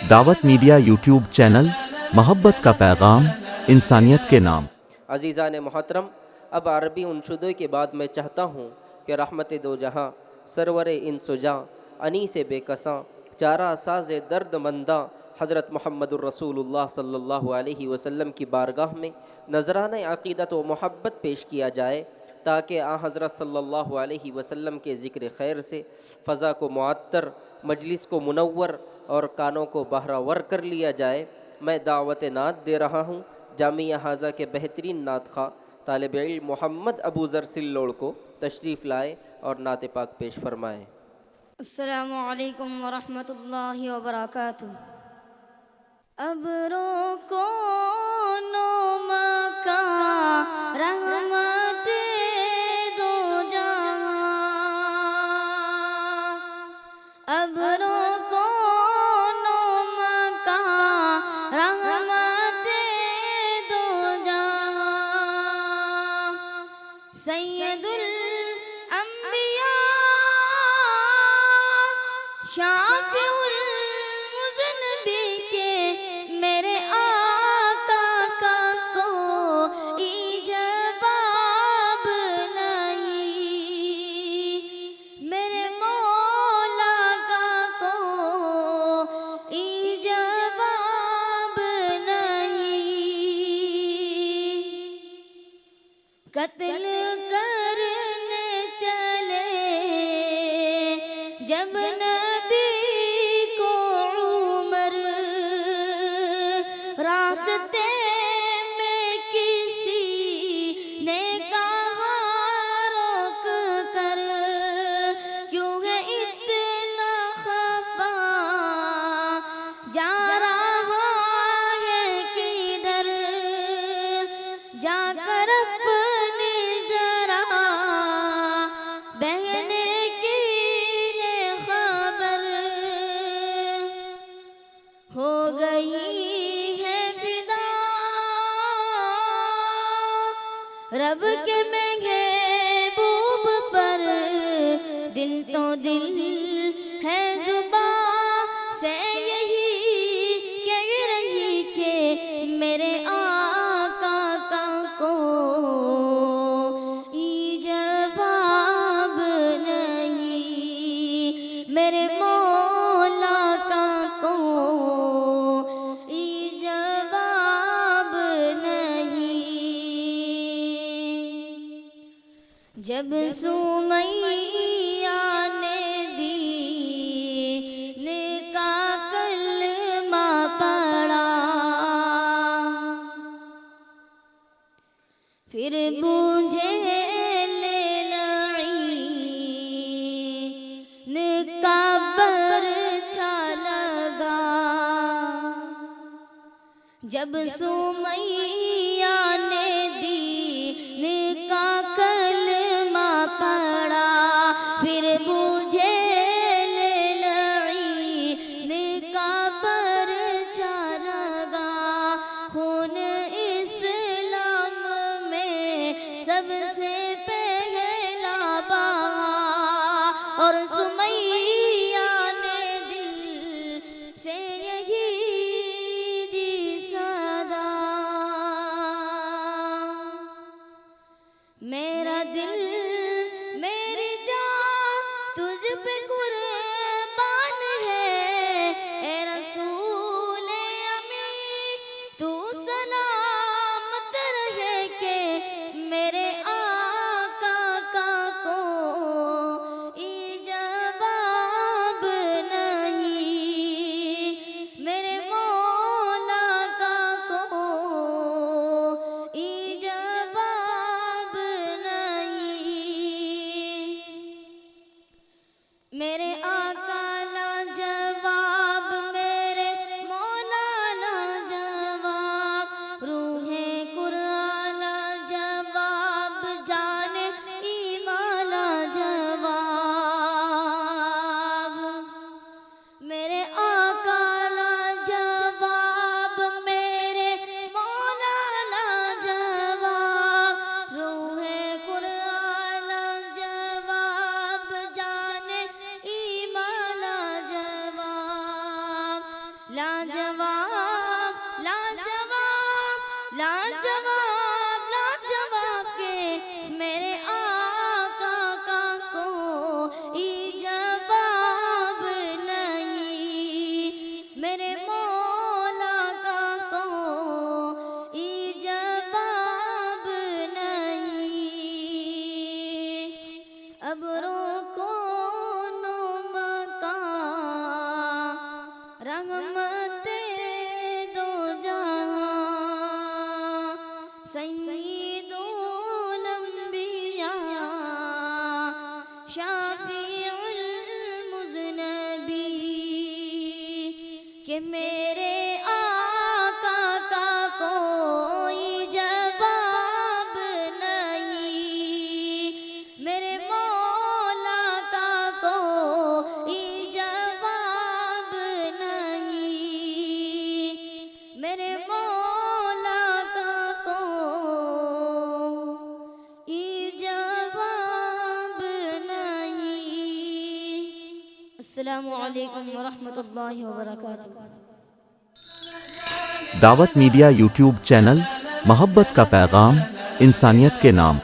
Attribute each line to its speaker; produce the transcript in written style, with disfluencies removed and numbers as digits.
Speaker 1: दावत media YouTube channel, मोहब्बत का पैगाम, इंसानियत के नाम।
Speaker 2: अज़ीज़ान मोहतरम, अब अरबी उनशुदों के बाद मैं चाहता हूँ कि रहमत दो जहाँ सरवर इंसुजा अनी से बेकसा चारा साज दर्द मंदा हज़रत मुहम्मदुर रसूलुल्लाह सल्लल्लाहु अलैहि वसल्लम की बारगाह में नजरान अक़ीदत व मोहब्बत पेश किया जाए, ताकि आ हज़रत सल्लल्लाहु अलैहि वसल्लम के ज़िक्र खैर से फ़ज़ा को मुअत्तर, मजलिस को मुनव्वर और कानों को बहरावर कर लिया जाए। मैं दावत नात दे रहा हूँ जामिया हाजा के बेहतरीन नात खा तालिब इल्म मोहम्मद अबू ज़र सिल्लोड़ को तशरीफ़ लाए और नात पाक पेश फरमाएँ।
Speaker 3: अस्सलामु अलैकुम वरहमतुल्लाहि वबरकातुहू। अबरों को नौमका रहमत दो जहां, अबरों को नौमका रहमत दो जहां, सैयदुल अंबिया शाफिउल मुज़न्नबी के मेरे आका का कोई जवाब नहीं, मेरे मौला का कोई जवाब नहीं। कत्ल करने चले जब नबी को उमर, रास्ते में किसी ने कहा रोक कर, क्यों है इतना खफा जा रहा है किधर, जाकर अपनी जरा बहने की ये खबर, हो गई है फिदा रब के महबूब पर, दिल तो दिल है जुबां से यही कह रही कि मेरे आका का कोई जवाब नहीं, मेरे मौला का कोई जवाब नहीं। जब सुमैया ने दीन का कलमा पढ़ा, फिर बूझे लेलईन का बरछा लगा। जब सुमैया ने दीन का कलमा पढ़ा, फिर बूझे लेलईन का बरछा लगा। खून इस्लाम में सबसे पहला बहा, और सुमैया ने दिल से यही दी सदा। लाजवाब लाजवाब लाजवाब लाजवाब के मेरे आका का कोई जवाब नहीं, मेरे मौला का कोई जवाब नहीं। अब रोको रहमते दो जहां सय्यदुल अंबिया शाफिउल मुज़नबी के मेरे आका का कोई जवाब नहीं, मेरे मौला का कोई जवाब नहीं, मेरे मौला का कोई जवाब नहीं। अस्सलामु अलैकुम व रहमतुल्लाहि व बरकातुहू।
Speaker 1: दावत मीडिया यूट्यूब चैनल मोहब्बत का पैगाम इंसानियत के नाम।